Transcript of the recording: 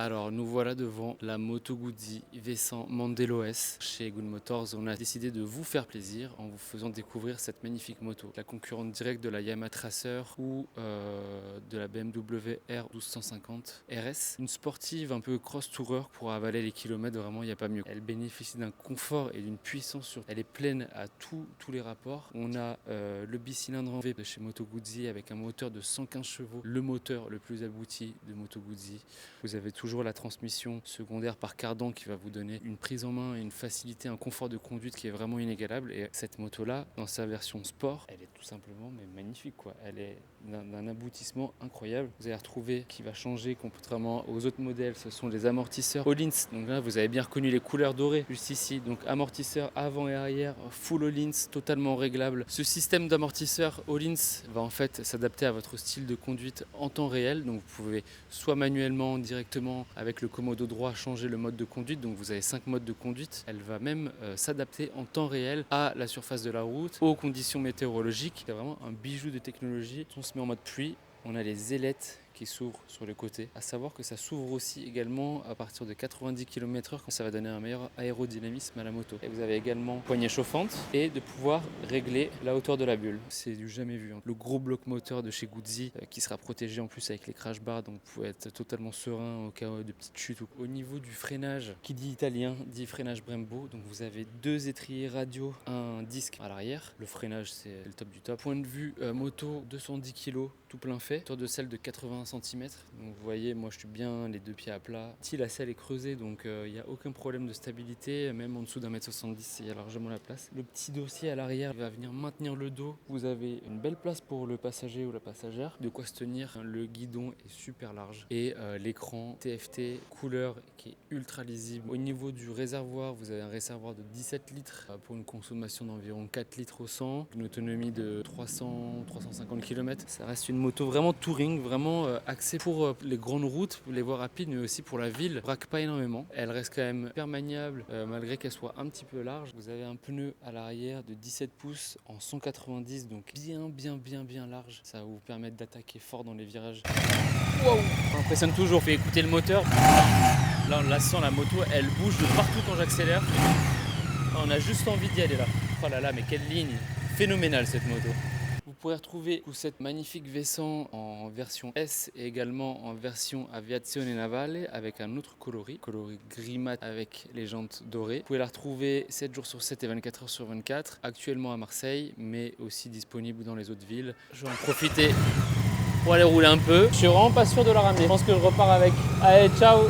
Alors nous voilà devant la Moto Guzzi V100 Mandelo S. Chez Good Motors, on a décidé de vous faire plaisir en vous faisant découvrir cette magnifique moto. La concurrente directe de la Yamaha Tracer ou de la BMW R1250 RS. Une sportive un peu cross-tourer pour avaler les kilomètres, vraiment il n'y a pas mieux. Elle bénéficie d'un confort et d'une puissance. Elle est pleine à tous les rapports. On a le bicylindre en V de chez Moto Guzzi avec un moteur de 115 chevaux. Le moteur le plus abouti de Moto Guzzi. Vous avez toujours la transmission secondaire par cardan qui va vous donner une prise en main et une facilité, un confort de conduite qui est vraiment inégalable. Et cette moto-là, dans sa version sport, elle est tout simplement magnifique, quoi. Elle est d'un aboutissement incroyable. Vous allez retrouver qui va changer contrairement aux autres modèles, ce sont les amortisseurs Öhlins. Donc là, vous avez bien reconnu les couleurs dorées juste ici. Donc amortisseurs avant et arrière, full Öhlins, totalement réglable. Ce système d'amortisseurs Öhlins va en fait s'adapter à votre style de conduite en temps réel. Donc vous pouvez soit manuellement, directement avec le commodo droit, changer le mode de conduite. Donc vous avez 5 modes de conduite. Elle va même s'adapter en temps réel à la surface de la route, aux conditions météorologiques. C'est vraiment un bijou de technologie. On se met en mode pluie. On a les ailettes qui s'ouvre sur le côté. À savoir que ça s'ouvre aussi également à partir de 90 km/h quand ça va donner un meilleur aérodynamisme à la moto. Et vous avez également poignée chauffante et de pouvoir régler la hauteur de la bulle. C'est du jamais vu. Le gros bloc moteur de chez Guzzi qui sera protégé en plus avec les crash bars, donc vous pouvez être totalement serein au cas de petites chutes. Au niveau du freinage, qui dit italien dit freinage Brembo. Donc vous avez 2 étriers radio, un disque à l'arrière. Le freinage c'est le top du top. Point de vue moto, 210 kg tout plein fait. Tour de selle de 80 cm. Donc vous voyez, moi je suis bien les 2 pieds à plat. Si la selle est creusée, donc il n'y a aucun problème de stabilité, même en dessous d'1m70, il y a largement la place. Le petit dossier à l'arrière va venir maintenir le dos. Vous avez une belle place pour le passager ou la passagère, de quoi se tenir. Le guidon est super large et l'écran TFT couleur qui est ultra lisible. Au niveau du réservoir, vous avez un réservoir de 17 litres pour une consommation d'environ 4 litres au 100, une autonomie de 300-350 km. Ça reste une moto vraiment touring, vraiment axée pour les grandes routes, les voies rapides, mais aussi pour la ville. Elle braque pas énormément. Elle reste quand même hyper maniable malgré qu'elle soit un petit peu large. Vous avez un pneu à l'arrière de 17 pouces en 190, donc bien large. Ça va vous permettre d'attaquer fort dans les virages. Wow, ça impressionne toujours. Fait écouter le moteur. Là on la sent, la moto, elle bouge de partout quand j'accélère. On a juste envie d'y aller là. Oh là là, mais quelle ligne phénoménale cette moto. Vous pourrez retrouver cette magnifique V100 en version S et également en version Aviazione Navale avec un autre coloris gris mat avec les jantes dorées. Vous pouvez la retrouver 7 jours sur 7 et 24 heures sur 24, actuellement à Marseille, mais aussi disponible dans les autres villes. Je vais en profiter pour aller rouler un peu. Je suis vraiment pas sûr de la ramener. Je pense que je repars avec. Allez, ciao!